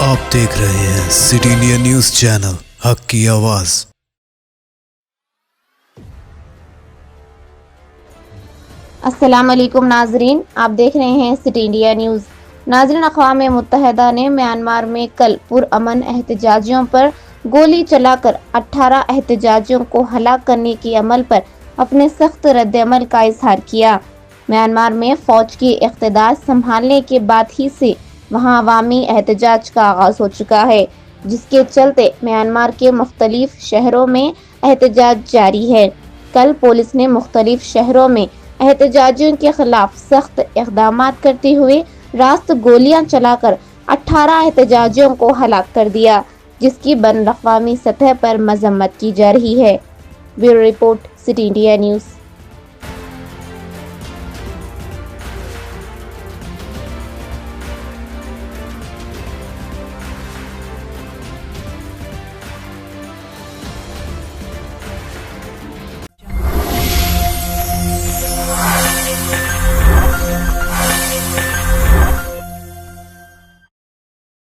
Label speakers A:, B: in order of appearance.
A: آپ دیکھ رہے ہیں سٹی انڈیا نیوز چینل، حق کی آواز۔
B: السلام علیکم ناظرین، آپ دیکھ رہے ہیں سٹی انڈیا نیوز۔ ناظرین، اقوام متحدہ نے میانمار میں کل پرامن احتجاجیوں پر گولی چلا کر 18 احتجاجیوں کو ہلاک کرنے کے عمل پر اپنے سخت رد عمل کا اظہار کیا۔ میانمار میں فوج کی اقتدار سنبھالنے کے بعد ہی سے وہاں عوامی احتجاج کا آغاز ہو چکا ہے، جس کے چلتے میانمار کے مختلف شہروں میں احتجاج جاری ہے۔ کل پولیس نے مختلف شہروں میں احتجاجیوں کے خلاف سخت اقدامات کرتے ہوئے راست گولیاں چلا کر 18 احتجاجیوں کو ہلاک کر دیا، جس کی بین الاقوامی سطح پر مذمت کی جا رہی ہے۔ Bureau report, city India news.